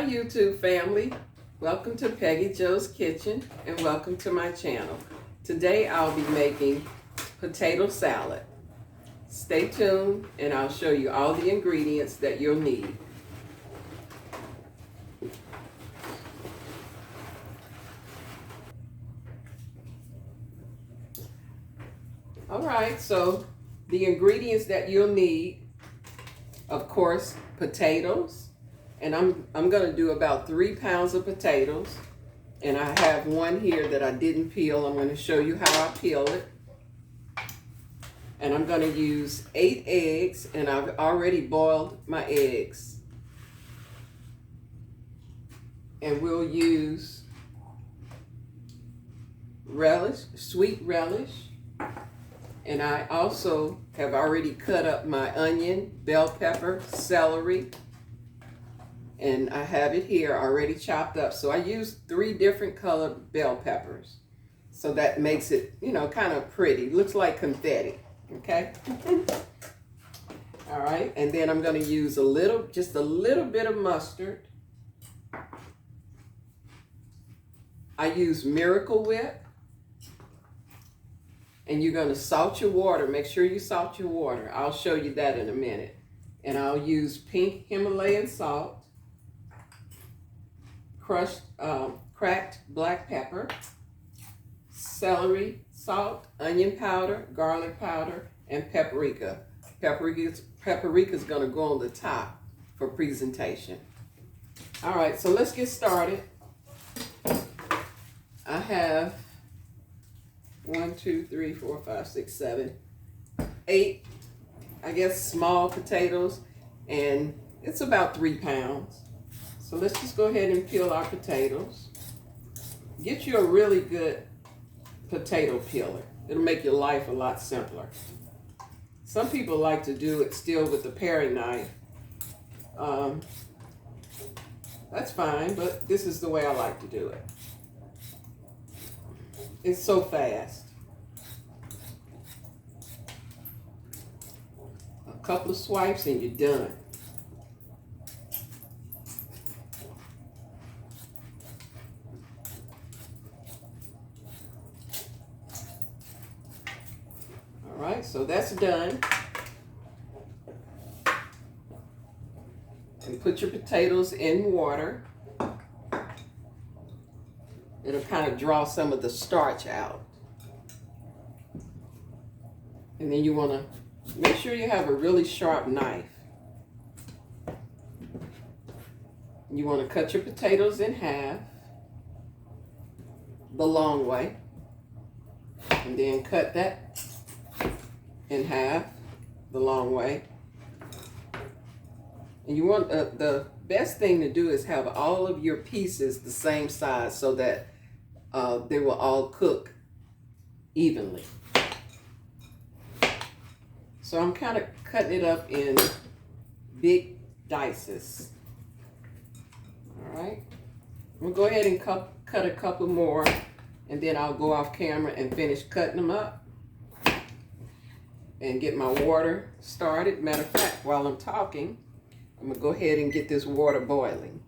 Hi YouTube family, welcome to Peggy Jo's Kitchen and welcome to my channel. Today I'll be making potato salad. Stay tuned and I'll show you all the ingredients that you'll need. Alright, so the ingredients that you'll need, of course, potatoes. And I'm going to do about 3 pounds of potatoes. And I have one here that I didn't peel. I'm going to show you how I peel it. And I'm going to use 8 eggs, and I've already boiled my eggs. And we'll use relish, sweet relish. And I also have already cut up my onion, bell pepper, celery. And I have it here already chopped up. So I used 3 different colored bell peppers. So that makes it, you know, kind of pretty. Looks like confetti, okay? All right, and then I'm gonna use just a little bit of mustard. I use Miracle Whip. And you're gonna salt your water. Make sure you salt your water. I'll show you that in a minute. And I'll use pink Himalayan salt. Crushed, cracked black pepper, celery, salt, onion powder, garlic powder, and paprika. Paprika is going to go on the top for presentation. All right, so let's get started. I have 1, 2, 3, 4, 5, 6, 7, 8, I guess, small potatoes, and it's about 3 pounds. So let's just go ahead and peel our potatoes. Get you a really good potato peeler. It'll make your life a lot simpler. Some people like to do it still with the paring knife. That's fine, but this is the way I like to do it. It's so fast. A couple of swipes and you're done. All right, so that's done. And put your potatoes in water. It'll kind of draw some of the starch out. And then you want to make sure you have a really sharp knife. You want to cut your potatoes in half, the long way. And then cut that in half, the long way. And you want, the best thing to do is have all of your pieces the same size so that they will all cook evenly. So I'm kind of cutting it up in big dices. All right, I'm gonna go ahead and cut a couple more, and then I'll go off camera and finish cutting them up and get my water started. Matter of fact, while I'm talking, I'm gonna go ahead and get this water boiling.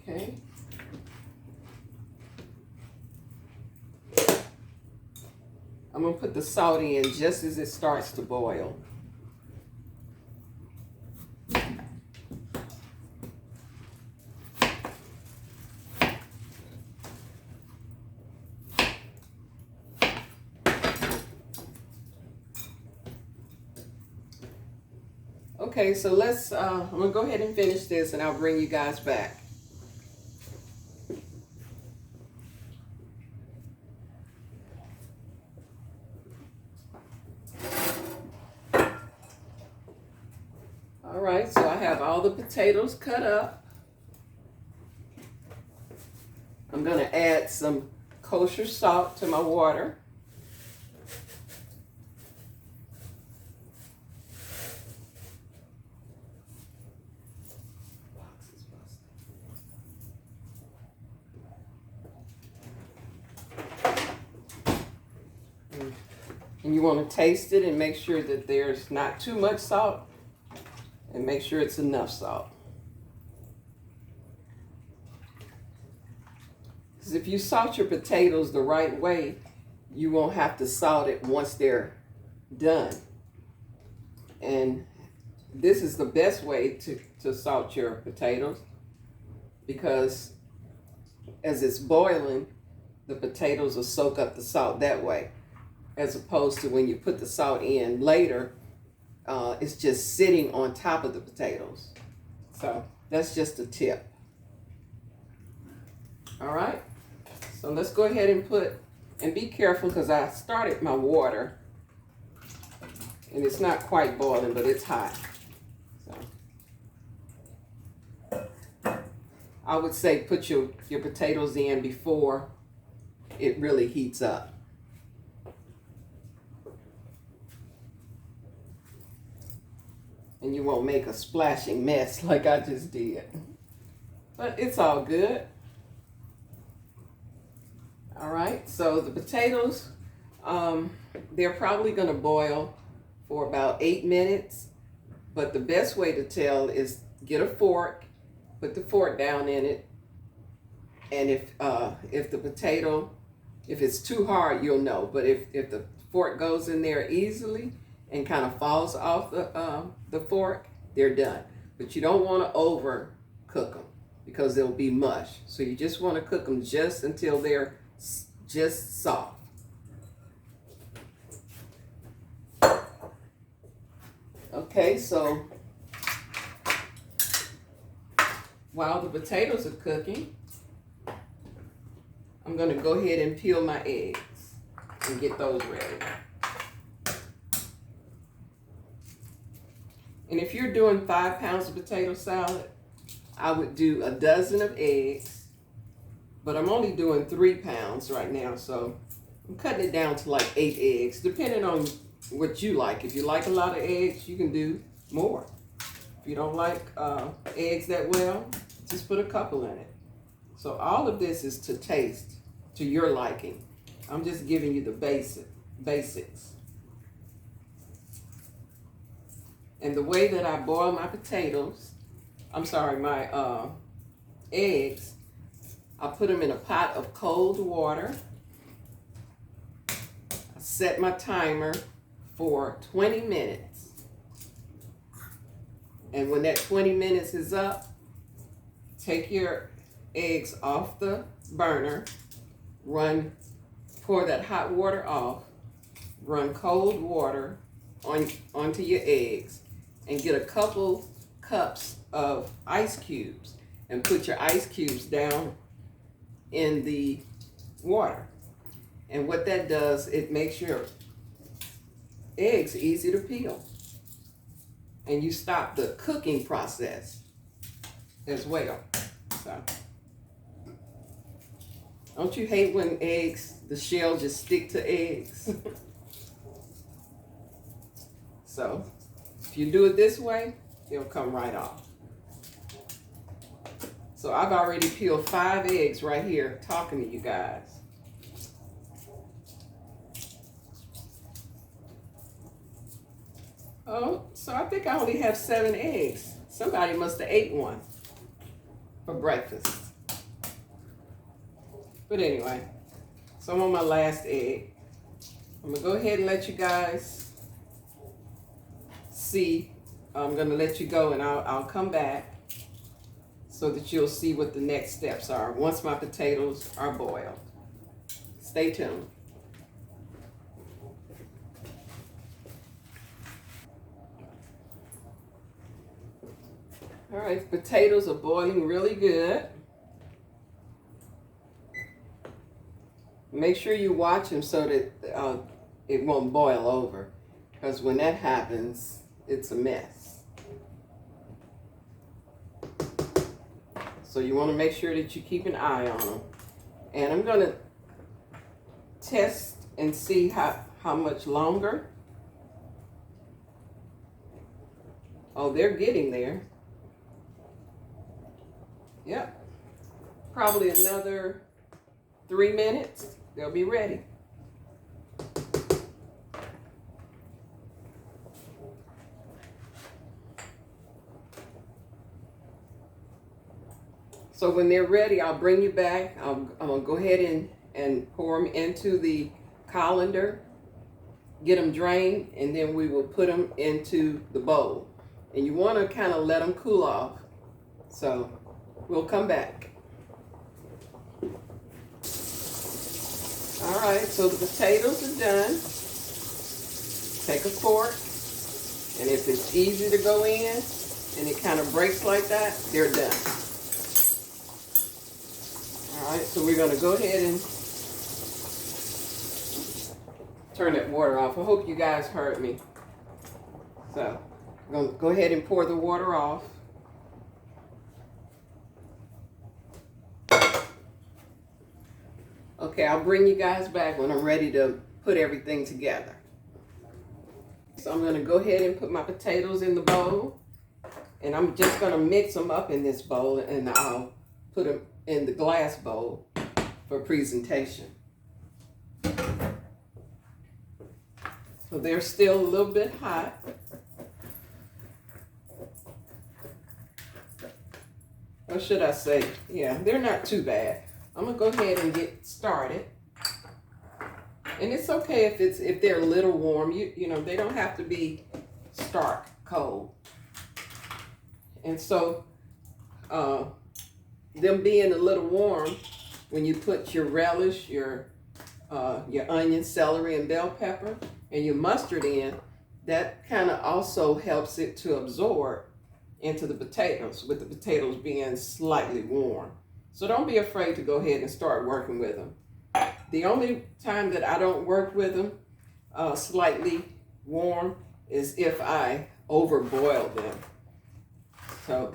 Okay. I'm gonna put the salt in just as it starts to boil. Okay, so I'm gonna go ahead and finish this and I'll bring you guys back. All right, so I have all the potatoes cut up. I'm gonna add some kosher salt to my water. And you want to taste it and make sure that there's not too much salt, and make sure it's enough salt. Because if you salt your potatoes the right way, you won't have to salt it once they're done. And this is the best way to salt your potatoes, because as it's boiling, the potatoes will soak up the salt that way, as opposed to when you put the salt in later, it's just sitting on top of the potatoes. So that's just a tip. All right, so let's go ahead and and be careful, because I started my water and it's not quite boiling, but it's hot. So I would say put your potatoes in before it really heats up. And you won't make a splashing mess like I just did. But it's all good. All right, so the potatoes, they're probably gonna boil for about 8 minutes. But the best way to tell is get a fork, put the fork down in it, and if the potato, if it's too hard, you'll know. But if the fork goes in there easily and kind of falls off the fork, they're done. But you don't want to overcook them, because they'll be mush. So you just want to cook them just until they're just soft. Okay, so while the potatoes are cooking, I'm going to go ahead and peel my eggs and get those ready. And if you're doing 5 pounds of potato salad, I would do a dozen of eggs. But I'm only doing 3 pounds right now, so I'm cutting it down to like 8 eggs, depending on what you like. If you like a lot of eggs, you can do more. If you don't like eggs that well, just put a couple in it. So all of this is to taste, to your liking. I'm just giving you the basics. And the way that I boil my my eggs, I put them in a pot of cold water. I set my timer for 20 minutes. And when that 20 minutes is up, take your eggs off the burner, pour that hot water off, run cold water onto your eggs, and get a couple cups of ice cubes and put your ice cubes down in the water. And what that does, it makes your eggs easy to peel. And you stop the cooking process as well. So, don't you hate when eggs, the shell just stick to eggs? So, if you do it this way, it'll come right off. So I've already peeled 5 eggs right here talking to you guys. Oh, so I think I only have 7 eggs. Somebody must have ate one for breakfast. But anyway, so I'm on my last egg. I'm gonna go ahead and let you guys see. I'm gonna let you go, and I'll come back so that you'll see what the next steps are once my potatoes are boiled. Stay tuned. All right, potatoes are boiling really good. Make sure you watch them so that it won't boil over, because when that happens, it's a mess. So you want to make sure that you keep an eye on them. And I'm going to test and see how much longer. Oh, they're getting there. Yep. Probably another 3 minutes. They'll be ready. So when they're ready, I'll bring you back. I'm gonna go ahead and pour them into the colander, get them drained, and then we will put them into the bowl. And you want to kind of let them cool off. So we'll come back. All right, so the potatoes are done. Take a fork, and if it's easy to go in and it kind of breaks like that, they're done. All right, so we're gonna go ahead and turn that water off. I hope you guys heard me. So I'm gonna go ahead and pour the water off. Okay, I'll bring you guys back when I'm ready to put everything together. So I'm gonna go ahead and put my potatoes in the bowl, and I'm just gonna mix them up in this bowl, and I'll put them in the glass bowl for presentation. So they're still a little bit hot. Or should I say, yeah, they're not too bad. I'm gonna go ahead and get started. And it's okay if they're a little warm. You know, they don't have to be stark cold. And so them being a little warm, when you put your relish, your onion, celery, and bell pepper, and your mustard in, that kind of also helps it to absorb into the potatoes, with the potatoes being slightly warm. So don't be afraid to go ahead and start working with them. The only time that I don't work with them slightly warm is if I overboil them. So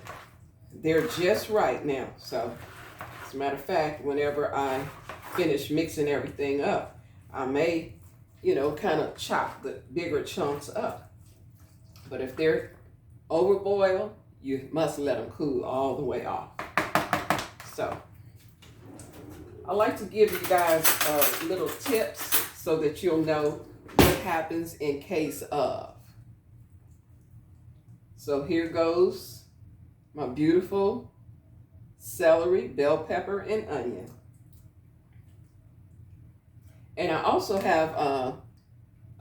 they're just right now. So as a matter of fact, whenever I finish mixing everything up, I may, you know, kind of chop the bigger chunks up. But if they're overboiled, you must let them cool all the way off. So I like to give you guys little tips so that you'll know what happens in case of. So here goes my beautiful celery, bell pepper, and onion. And I also have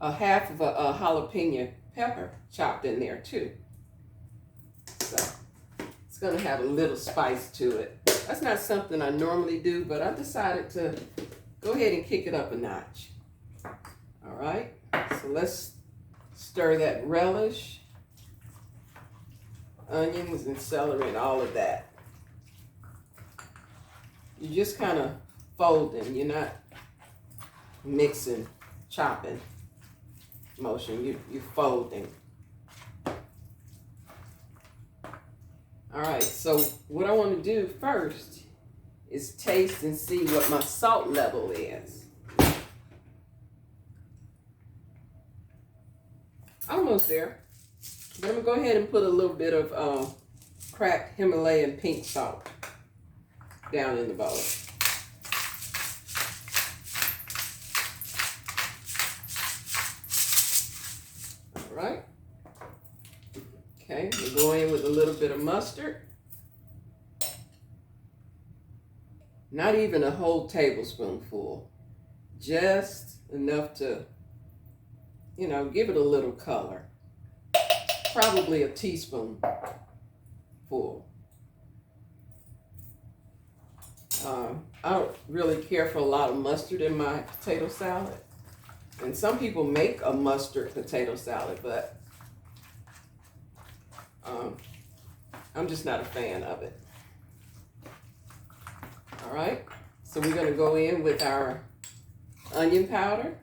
a half of a jalapeno pepper chopped in there too. So it's gonna have a little spice to it. That's not something I normally do, but I decided to go ahead and kick it up a notch. All right, so let's stir that relish, onions and celery and all of that. You're just kind of folding, you're not mixing, chopping motion, you're folding. All right, so what I want to do first is taste and see what my salt level is. Almost there. But I'm gonna go ahead and put a little bit of cracked Himalayan pink salt down in the bowl. All right. Okay, we'll go in with a little bit of mustard. Not even a whole tablespoonful. Just enough to, you know, give it a little color. Probably a teaspoon full. I don't really care for a lot of mustard in my potato salad. And some people make a mustard potato salad, but I'm just not a fan of it. All right, so we're gonna go in with our onion powder.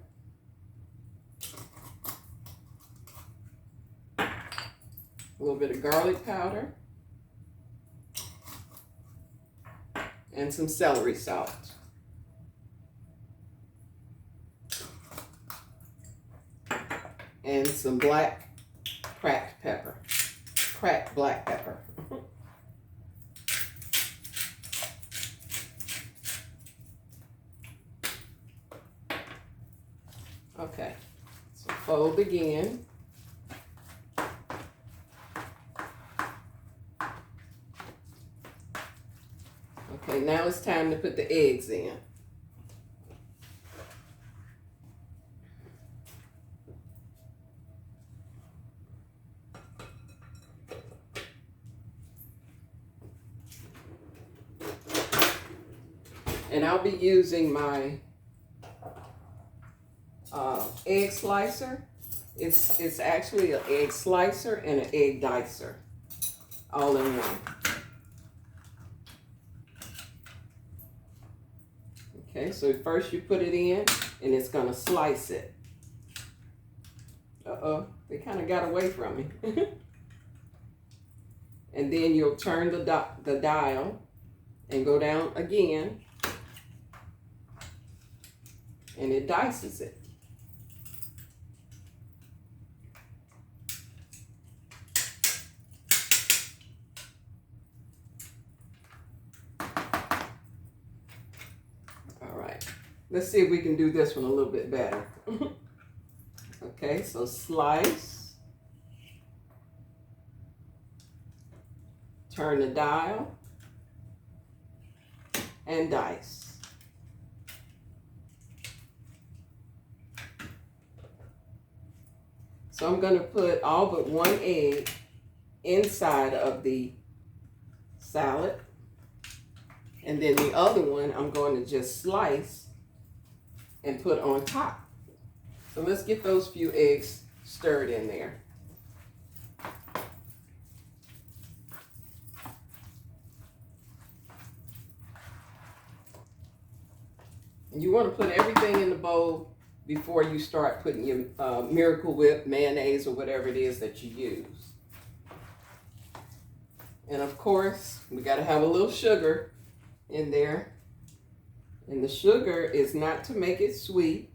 A little bit of garlic powder. And some celery salt. And some black cracked pepper. Cracked black pepper. Okay, so fold again. Okay, now it's time to put the eggs in. And I'll be using my egg slicer. It's actually an egg slicer and an egg dicer all in one. Okay, so first you put it in and it's gonna slice it. Uh-oh, they kind of got away from me. And then you'll turn the dial and go down again, and it dices it. All right, let's see if we can do this one a little bit better. Okay, so slice, turn the dial, and dice. So I'm going to put all but one egg inside of the salad, and then the other one I'm going to just slice and put on top. So let's get those few eggs stirred in there. You want to put everything in the bowl before you start putting your Miracle Whip, mayonnaise, or whatever it is that you use. And of course, we got to have a little sugar in there. And the sugar is not to make it sweet.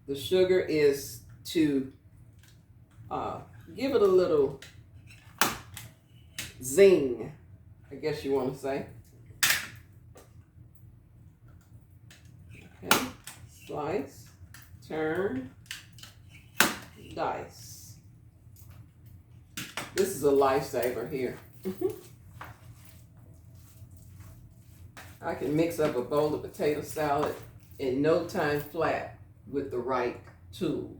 The sugar is to give it a little zing, I guess you want to say. Okay, slice, turn, dice. This is a lifesaver here. I can mix up a bowl of potato salad in no time flat with the right tools.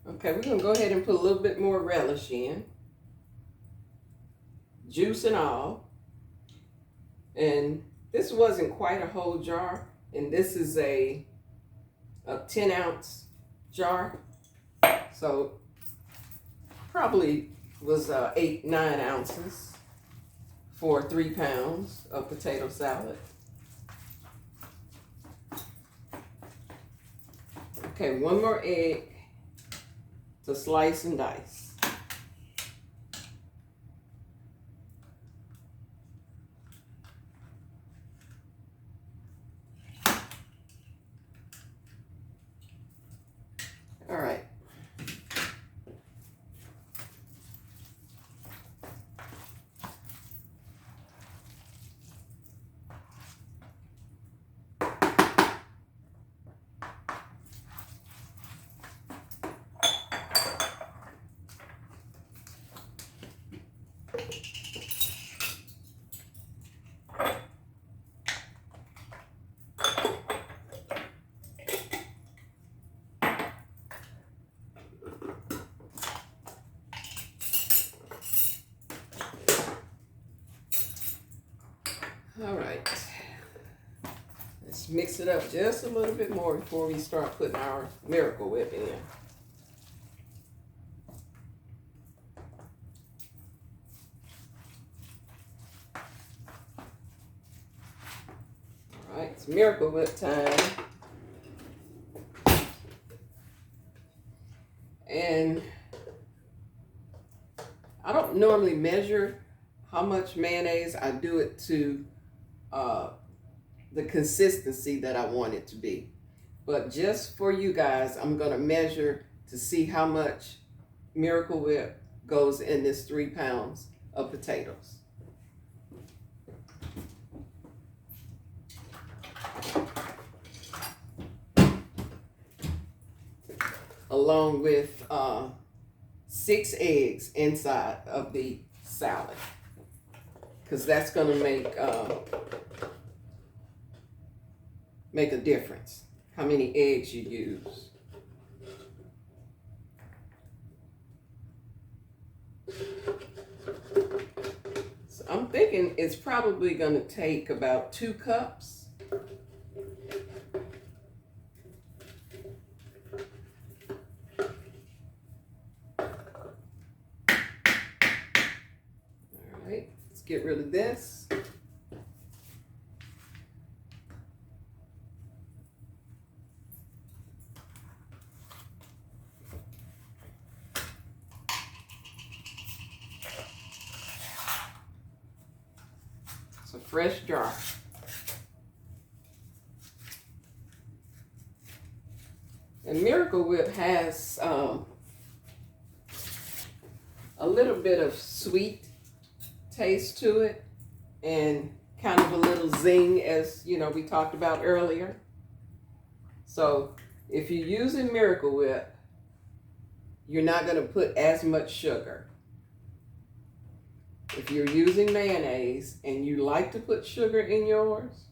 Okay, we're gonna go ahead and put a little bit more relish in, juice and all. And this wasn't quite a whole jar, and this is a 10-ounce jar, so probably was 8-9 ounces for 3 pounds of potato salad. Okay, one more egg to slice and dice. All right. All right, let's mix it up just a little bit more before we start putting our Miracle Whip in. All right, it's Miracle Whip time. And I don't normally measure how much mayonnaise. I do it to the consistency that I want it to be. But just for you guys, I'm gonna measure to see how much Miracle Whip goes in this 3 pounds of potatoes. Along with 6 eggs inside of the salad, because that's going to make a difference how many eggs you use. So I'm thinking it's probably going to take about 2 cups. Get rid of this. It's a fresh jar. And Miracle Whip has a little bit of sweet taste to it, and kind of a little zing, as you know we talked about earlier. So if you're using Miracle Whip, you're not going to put as much sugar. If you're using mayonnaise and you like to put sugar in yours,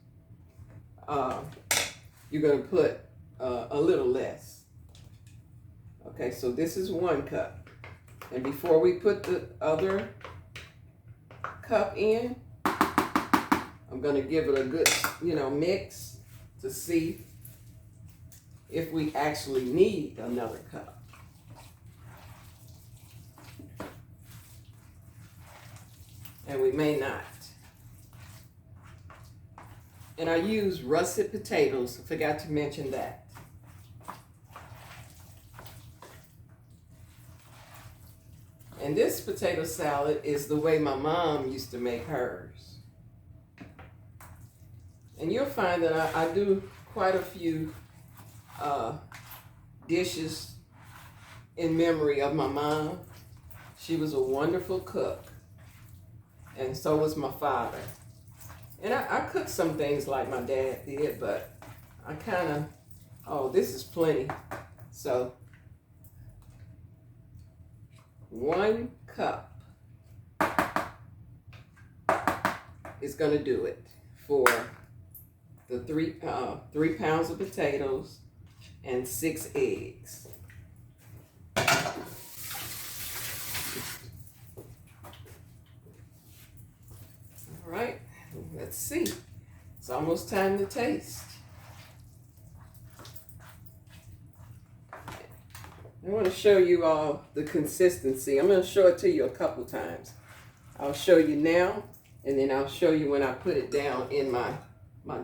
you're going to put a little less. Okay, so this is 1 cup. And before we put the other cup in, I'm going to give it a good, mix to see if we actually need another cup. And we may not. And I use russet potatoes. I forgot to mention that. And this potato salad is the way my mom used to make hers. And you'll find that I do quite a few dishes in memory of my mom. She was a wonderful cook. And so was my father. And I cooked some things like my dad did, but I kind of, this is plenty. So 1 cup is going to do it for the 3 pounds of potatoes and 6 eggs. All right, let's see. It's almost time to taste. I want to show you all the consistency. I'm going to show it to you a couple times. I'll show you now, and then I'll show you when I put it down in my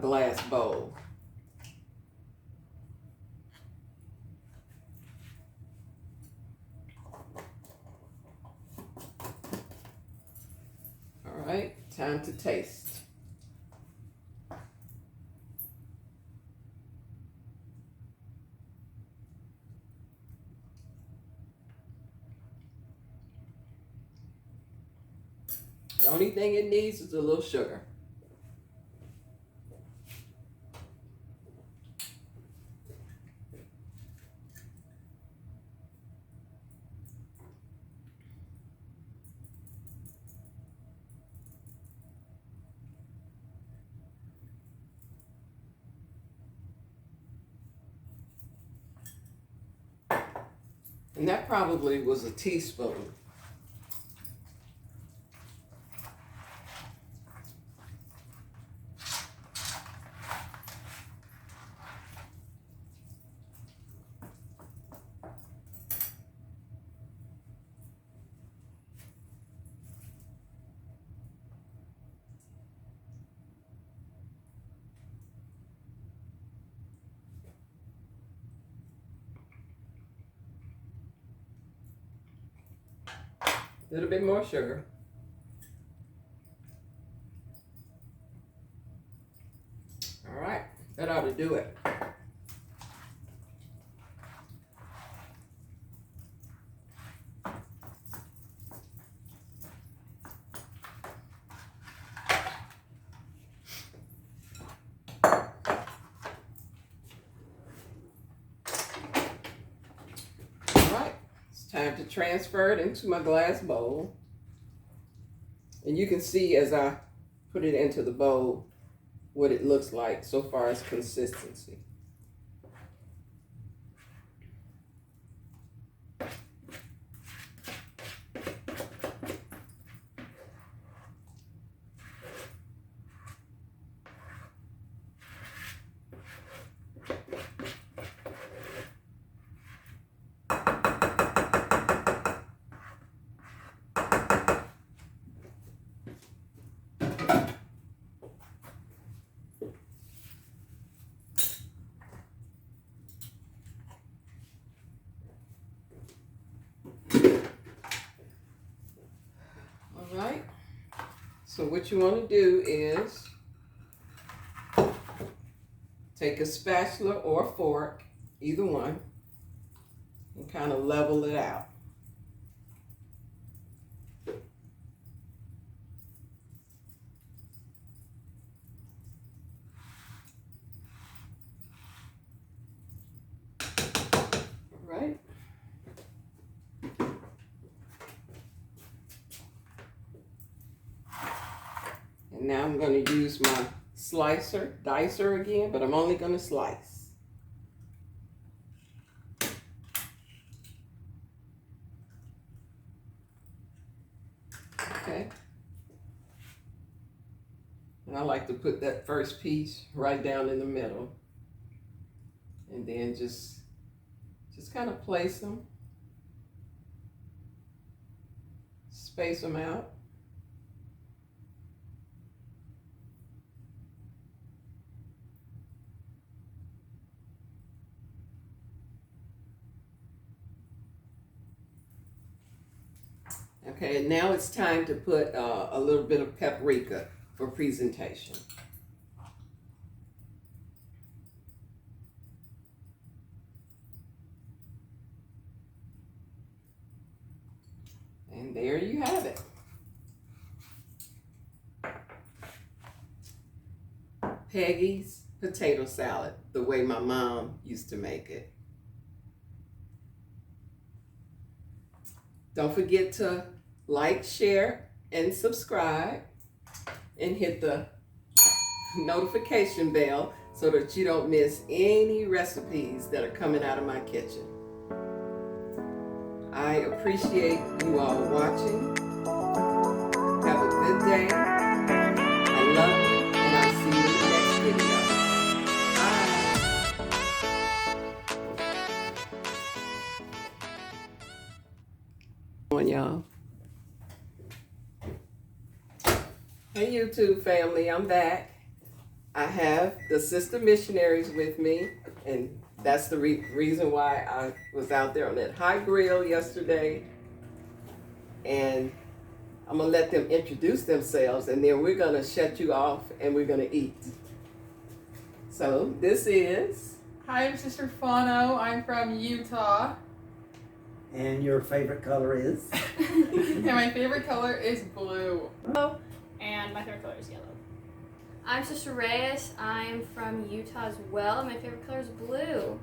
glass bowl. All right, time to taste. The only thing it needs is a little sugar. And that probably was a teaspoon. A little bit more sugar. All right, that ought to do it. time to transfer it into my glass bowl. And you can see as I put it into the bowl what it looks like so far as consistency. Alright, so what you want to do is take a spatula or a fork, either one, and kind of level it out. Alright. And now I'm going to use my dicer again, but I'm only going to slice. Okay. And I like to put that first piece right down in the middle. And then just kind of place them. Space them out. Okay, now it's time to put a little bit of paprika for presentation. And there you have it. Peggy's potato salad, the way my mom used to make it. Don't forget to like, share, and subscribe, and hit the notification bell so that you don't miss any recipes that are coming out of my kitchen. I appreciate you all watching. Have a good day. I love you, and I'll see you in the next video. Bye. On y'all. Hey YouTube family, I'm back. I have the Sister Missionaries with me, and that's the reason why I was out there on that high grill yesterday. And I'm gonna let them introduce themselves, and then we're gonna shut you off and we're gonna eat. So this is... Hi, I'm Sister Fano. I'm from Utah. And your favorite color is? And my favorite color is blue. And my favorite color is yellow. I'm Sister Reyes. I'm from Utah as well. My favorite color is blue.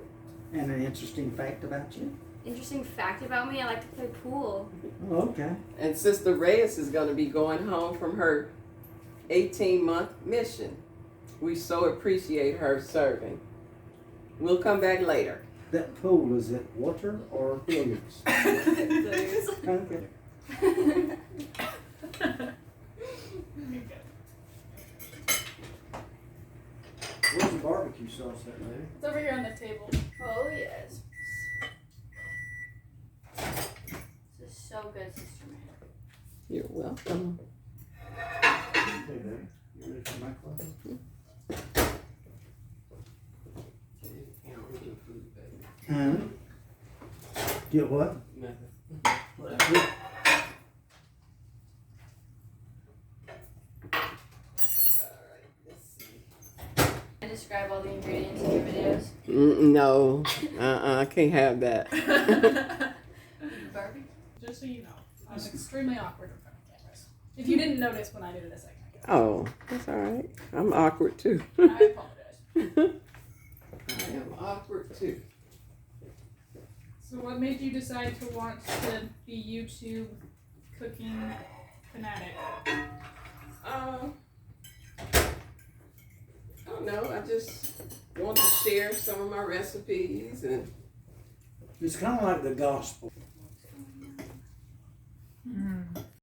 And an interesting fact about you? Interesting fact about me, I like to play pool. Oh, okay. And Sister Reyes is gonna be going home from her 18-month mission. We so appreciate her serving. We'll come back later. That pool, is it water or billiards? Okay. Where's the barbecue sauce at, lady? It's over here on the table. Oh, yes. This is so good, Sister Mary. You're welcome. Hey there. You ready for my clothes? Huh? Get what? I describe all the ingredients in your videos. No, I can't have that. Barbie? Just so you know, I was extremely awkward in front of cameras. If you didn't notice when I did it a second ago. Oh, that's all right. I'm awkward too. I apologize. I am awkward too. So So what made you decide to want to be YouTube cooking fanatic? I don't know. I just want to share some of my recipes, and It's kind of like the gospel.